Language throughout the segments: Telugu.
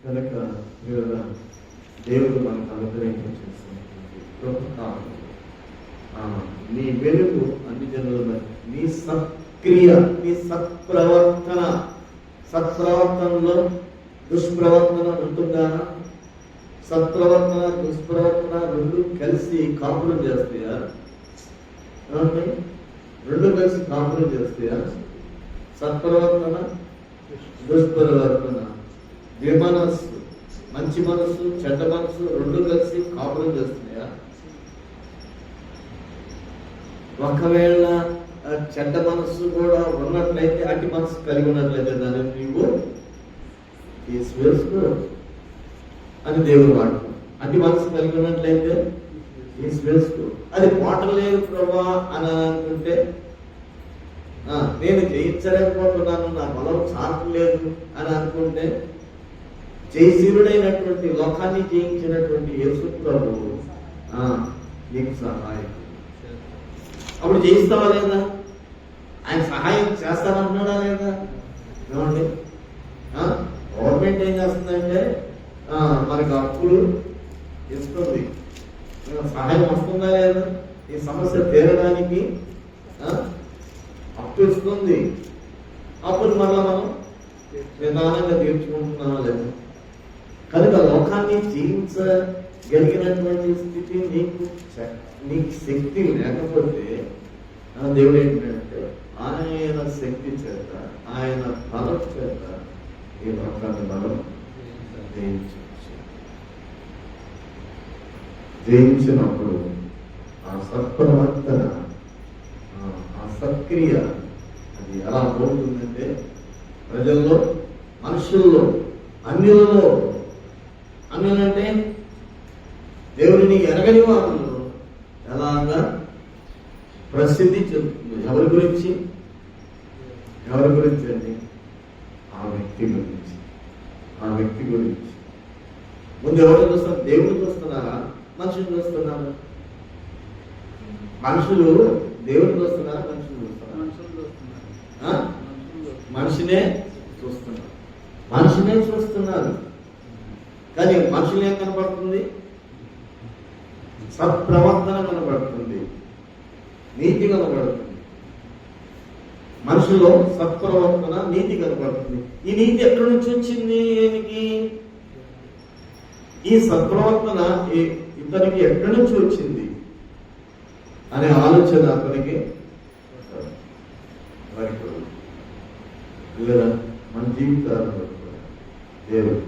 కనుక మీరు దేవుడు మనకు అనుగ్రహించినటువంటి కృప నీ వెలుగు అన్ని జనుల నీ సక్రియ నీ సత్ప్రవర్తనలో దుష్ప్రవర్తన ఉంటుందా? సత్ప్రవర్తన దుష్ప్రవర్తన రెండు కలిసి కాపురం చేస్తాయా? రెండు కలిసి కాపురం చేస్తాయా? సత్ప్రవర్తన దుష్ప్రవర్తన, విమనస్సు, మంచి మనస్సు, చెడ్డ మనస్సు రెండు కలిసి కాపురం చేస్తున్నాయా? ఒకవేళ చెడ్డ మనస్సు కూడా ఉన్నట్లయితే అట్టి మనస్సు కలిగి ఉన్నట్లయితే దాన్ని నీవు తీసివేసుకో అని దేవుడు వాడు. అట్టి మనస్సు కలిగి ఉన్నట్లయితే తీసివేసుకో. అది పోటలేదు ప్రభా అని అనుకుంటే, నేను జయించలేకపోతున్నాను, నా బలం చాలలేదు అని అనుకుంటే, జయశీలుడైనటువంటి లోకాన్ని జయించినటువంటి యేసు ప్రభువు నీకు సహాయం. అప్పుడు జయిస్తావా లేదా? ఆయన సహాయం చేస్తానంటున్నాడా లేదా? ఏమండి, గవర్నమెంట్ ఏం చేస్తుందంటే మనకు అప్పులు ఇస్తుంది. సహాయం వస్తుందా లేదా? ఈ సమస్య తీరడానికి అప్పు ఇస్తుంది. అప్పుడు మళ్ళా మనం నిదానంగా తీర్చుకుంటున్నామా లేదా? కనుక లోకాన్ని జీవించగలిగినటువంటి స్థితి నీకు శక్తి లేకపోతే దేవుడు ఏంటంటే ఆయన శక్తి చేత, ఆయన బలం చేత ఈ లోకాన్ని బలం జయించినప్పుడు ఆ సత్ప్రవర్తన, ఆ సత్క్రియ అది ఎలా పోతుందంటే ప్రజల్లో, మనుషుల్లో, అన్యులలో, అన్యులంటే దేవుడిని ఎరగని వారిలో ఎలాగా ప్రసిద్ధి చెందుతుంది. ఎవరి గురించి అండి? ఆ వ్యక్తి గురించి. ముందు ఎవరు చూస్తున్నారు? దేవుడిని చూస్తున్నారా? మనుషులు చూస్తున్నారా? మనుషులు దేవుడిని చూస్తున్నారా? మనిషినే చూస్తున్నారు. కానీ మనుషులు ఏం కనపడుతుంది? సత్ప్రవర్తన కనబడుతుంది, నీతి కనబడుతుంది. మనుషుల్లో సత్ప్రవర్తన, నీతి కనబడుతుంది. ఈ నీతి ఎక్కడి నుంచి వచ్చింది? ఈయనకి ఈ సత్ప్రవర్తన ఇతనికి ఎక్కడి నుంచి వచ్చింది అనే ఆలోచన అతనికి లేదా మన జీవితాల్లో దేవుడు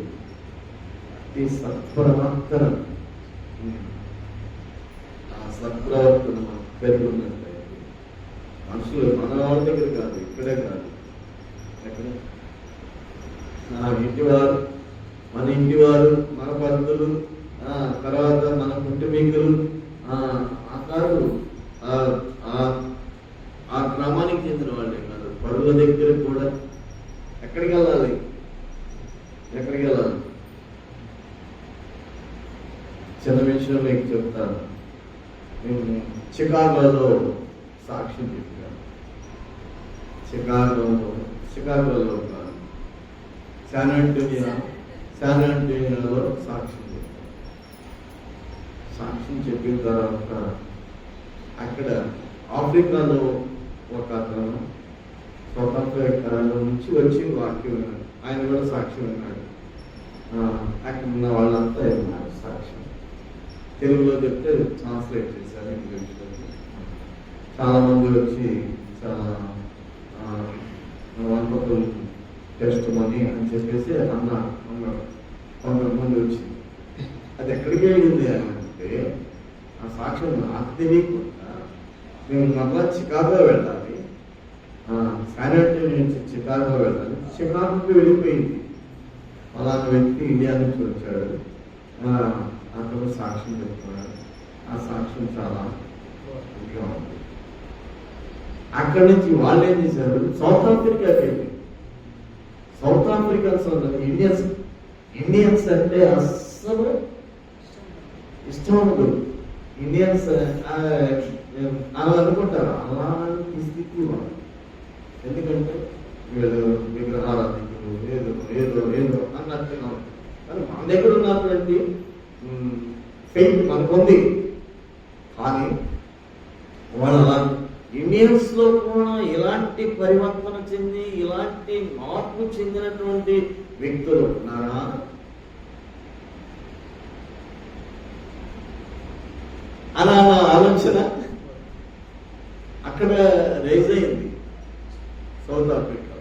ఈ సత్ప్రవర్తన, సత్ప్రవర్తన కలిగి ఉన్నట్లయితే మనుషులు మన వాళ్ళ దగ్గర కాదు, ఇక్కడే కాదు, ఎక్కడ మన ఇంటి వారు, మన బంధువులు, తర్వాత మన కుటుంబీకులు, కాదు ఆ గ్రామానికి చెందిన వాళ్ళే కాదు, పరుల దగ్గర కూడా ఎక్కడికి వెళ్ళాలి? చిన్న విషయం మీకు చెప్తాను. నేను చికాగోలో సాక్ష్యం చెప్పాను. చికాగోలో కాదు, శాన్ ఆంటోనియోలో సాక్ష్యం చెప్పాను. సాక్ష్యం చెప్పిన తర్వాత అక్కడ ఆఫ్రికాలో ఒక అతను సౌత్ ఆఫ్రికా నుంచి వచ్చి వాక్యం విన్నాడు. ఆయన కూడా సాక్ష్యం విన్నాడు. అక్కడ ఉన్న వాళ్ళంతా విన్నారు సాక్ష్యం. తెలుగులో చెప్తే ట్రాన్స్లేట్ చేశారు ఇంగ్లీష్లోకి. చాలా మంది వచ్చి చాలా వండర్ఫుల్ టెస్ట్ మనీ అని చెప్పేసి అన్నారు. కొంతమంది వచ్చి అది ఎక్కడికి వెళ్ళింది అని అంటే, ఆ సాక్ష్యం నాకు తెలియకుండా మేము మళ్ళా చికాగో వెళ్ళాలి, శాన్ ఆంటోనియో నుంచి చికాగో వెళ్ళాలి. చికాగోకి వెళ్ళిపోయింది. అలాంటి వ్యక్తి ఇండియా నుంచి వచ్చాడు. అతను సాక్ష్యం చెప్తున్నాడు. ఆ సాక్ష్యం చాలా ముఖ్యంగా ఉంది. అక్కడి నుంచి వాళ్ళు ఏం చేశారు? సౌత్ ఆఫ్రికాకి వెళ్ళి, సౌత్ ఆఫ్రికన్స్ ఇండియన్స్ అంటే అస్సలు ఇష్టం ఉండదు. ఇండియన్స్ అలా అనుకుంటారు. అలాంటి స్థితి వాళ్ళు. ఎందుకంటే వీళ్ళు విగ్రహారాధికులు ఏదో ఏదో ఏదో అన్నట్టుగా దగ్గర ఉన్నటువంటి ఫెయిత్ మనకుంది. కానీ వాళ్ళ ఇండియన్స్ లో కూడా ఇలాంటి పరివర్తన చెంది ఇలాంటి మార్పు చెందినటువంటి వ్యక్తులు ఉన్నారా? అలా ఆలోచన అక్కడ రైజ్ అయింది సౌత్ ఆఫ్రికా.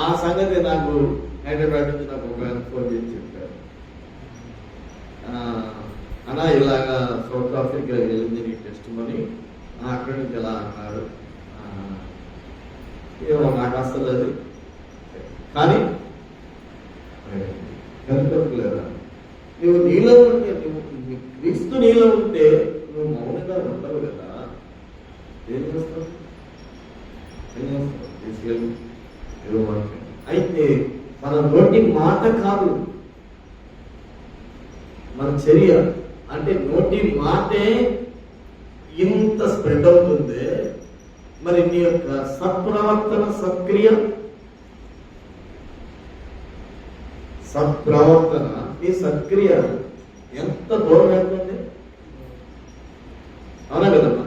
ఆ సంగతి నాకు హైదరాబాద్ నుంచి నాకు ఒక ఫోన్ చేసి చెప్పారు, అలా ఇలాగా సౌత్ ఆఫ్రికా వెళ్ళింది నీ టెస్ట్ మని, అక్కడి నుంచి ఎలా అన్నారు. ఏమో నాకు అసలు అది, కానీ కనుకోలేదా నువ్వు నీలో ఉంటే, నువ్వు క్రీస్తు నీలో ఉంటే నువ్వు మౌనంగా ఉండవు కదా. ఏం చేస్తావు? తీసుకెళ్ళి అయితే మన నోటి మాట కాదు, మన చర్య. అంటే నోటి మాటే ఇంత స్ప్రెడ్ అవుతుంది, మరి నీ యొక్క సత్ప్రవర్తన సత్ప్రవర్తన నీ సత్క్రియ ఎంత దూరం వెళ్తుంది? అవునా కదమ్మా?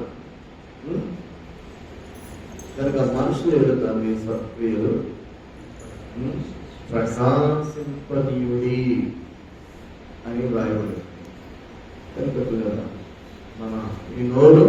కనుక మనుషులు ఎదుగుతా మీ సత్క్రియలు ప్రశంసింపనీయుడి అని రాయబడి కనుక మన ఈ నోరు